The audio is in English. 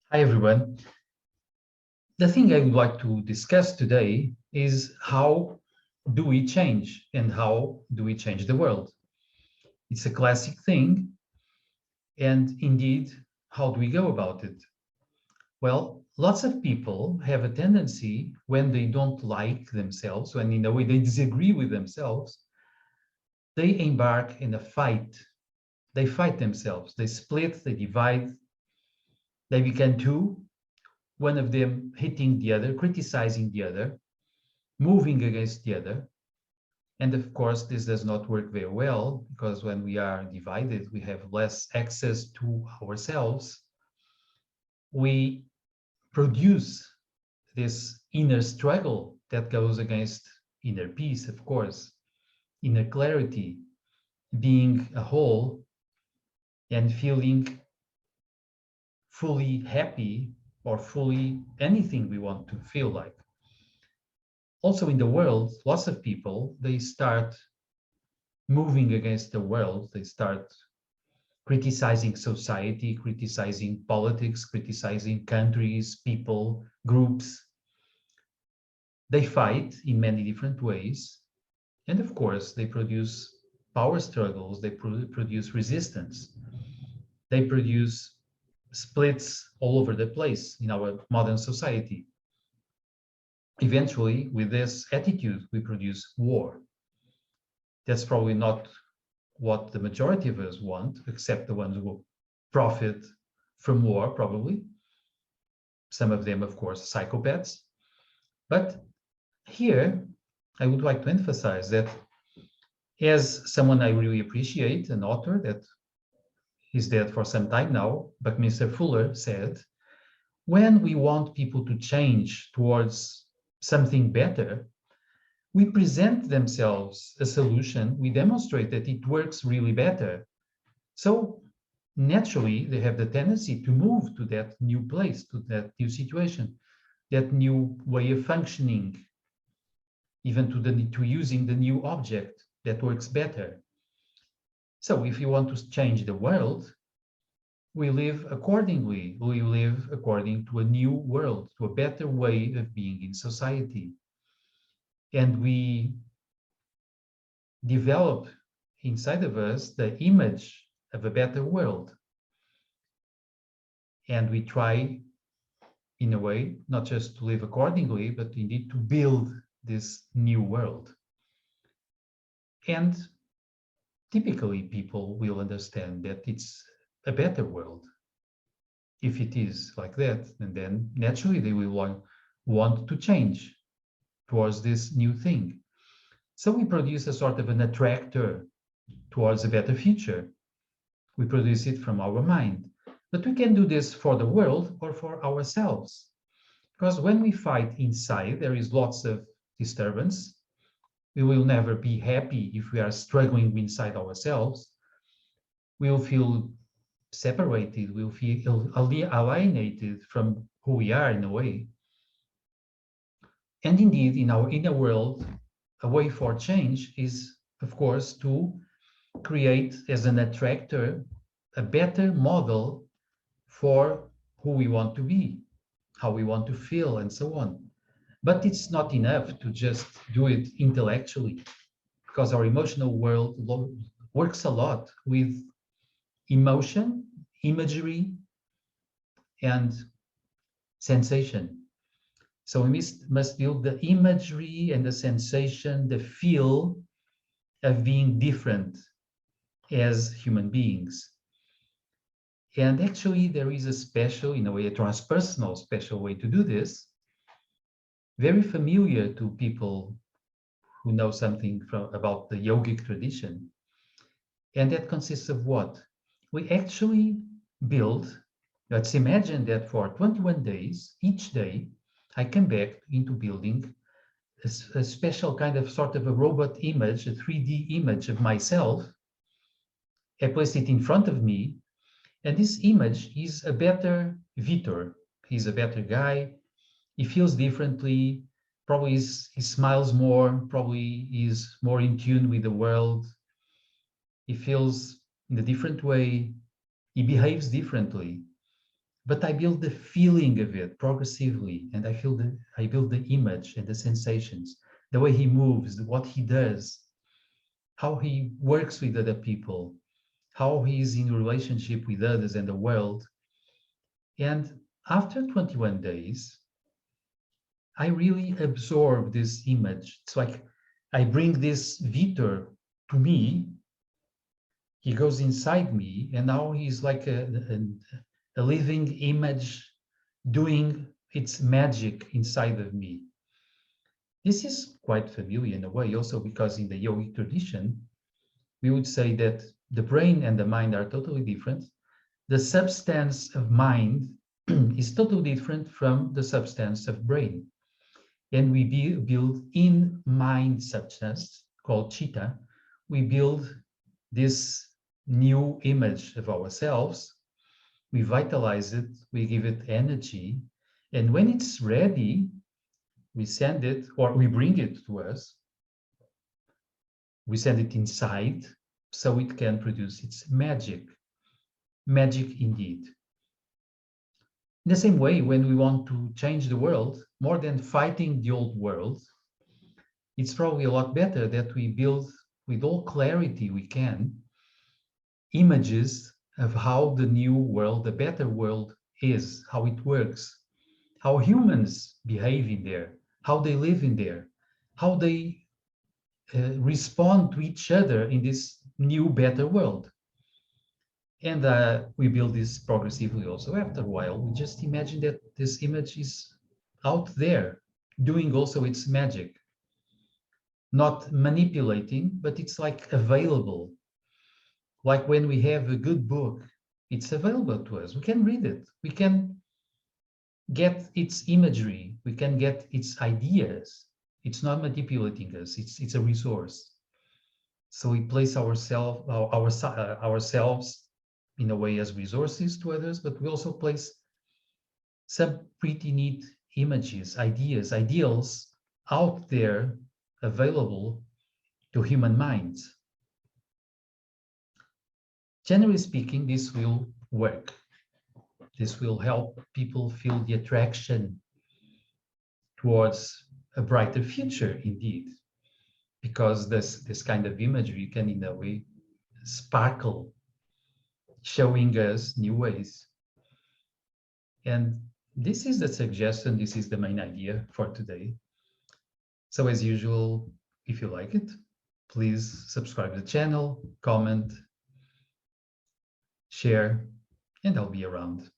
Hi, everyone. The thing I would like to discuss today is how do we change and how do we change the world? It's a classic thing. And indeed, how do we go about it? Well, lots of people have a tendency when they don't like themselves, when in a way they disagree with themselves, they embark in a fight. They fight themselves, they split, they divide, they become two, one of them hitting the other, criticizing the other, moving against the other. And of course, this does not work very well because when we are divided, we have less access to ourselves. We produce this inner struggle that goes against inner peace, of course, inner clarity, being a whole and feeling fully happy or fully anything we want to feel like. Also in the world, lots of people, they start moving against the world. They start criticizing society, criticizing politics, criticizing countries, people, groups. They fight in many different ways. And of course, they produce power struggles, they produce resistance, they produce splits all over the place in our modern society. Eventually, with this attitude, we produce war. That's probably not what the majority of us want, except the ones who will profit from war, probably. Some of them, of course, psychopaths. But here, I would like to emphasize that as someone I really appreciate, an author that is dead for some time now, Buckminster Fuller said, when we want people to change towards something better, we present themselves a solution, we demonstrate that it works really better. So naturally, they have the tendency to move to that new place, to that new situation, that new way of functioning, even to using the new object that works better. So if you want to change the world, we live accordingly. We live according to a new world, to a better way of being in society. And we develop inside of us the image of a better world. And we try, in a way, not just to live accordingly, but indeed to build this new world. And typically people will understand that it's a better world. If it is like that, and then naturally they will want to change towards this new thing. So we produce a sort of an attractor towards a better future. We produce it from our mind. But we can do this for the world or for ourselves. Because when we fight inside, there is lots of disturbance. We will never be happy if we are struggling inside ourselves. We will feel separated, we'll feel alienated from who we are in a way. And indeed, in our inner world, a way for change is, of course, to create as an attractor a better model for who we want to be, how we want to feel, and so on. But it's not enough to just do it intellectually, because our emotional world works a lot with emotion, imagery, and sensation. So we must build the imagery and the sensation, the feel of being different as human beings. And actually, there is a special, in a way, a transpersonal special way to do this, very familiar to people who know something about the yogic tradition. And that consists of what? We actually build, let's imagine that for 21 days, each day, I come back into building a special kind of sort of a robot image, a 3D image of myself. I place it in front of me, and this image is a better Vitor. He's a better guy. He feels differently. Probably he smiles more. Probably is more in tune with the world. He feels in a different way. He behaves differently. but I build the feeling of it progressively, and I build the image and the sensations, the way he moves, what he does, how he works with other people, how he is in relationship with others and the world. And after 21 days, I really absorb this image. It's like I bring this Vitor to me. He goes inside me, and now he's like a living image doing its magic inside of me. This is quite familiar in a way, also because in the yogic tradition, we would say that the brain and the mind are totally different. The substance of mind is totally different from the substance of brain. And we build in mind substance called chitta. We build this new image of ourselves. We vitalize it, we give it energy. And when it's ready, we send it or we bring it to us. We send it inside so it can produce its magic. Magic indeed. In the same way, when we want to change the world, more than fighting the old world, it's probably a lot better that we build with all clarity we can images of how the new world, the better world is, how it works, how humans behave in there, how they live in there, how they respond to each other in this new, better world. And we build this progressively also. After a while, we just imagine that this image is out there, doing also its magic, not manipulating, but it's like available. Like when we have a good book, it's available to us. We can read it. We can get its imagery. We can get its ideas. It's not manipulating us. It's a resource. So we place ourselves in a way as resources to others, but we also place some pretty neat images, ideas, ideals out there available to human minds. Generally speaking, this will work. This will help people feel the attraction towards a brighter future, indeed, because this kind of imagery can, in a way, sparkle, showing us new ways. And this is the suggestion, this is the main idea for today. So as usual, if you like it, please subscribe to the channel, comment, share, and I'll be around.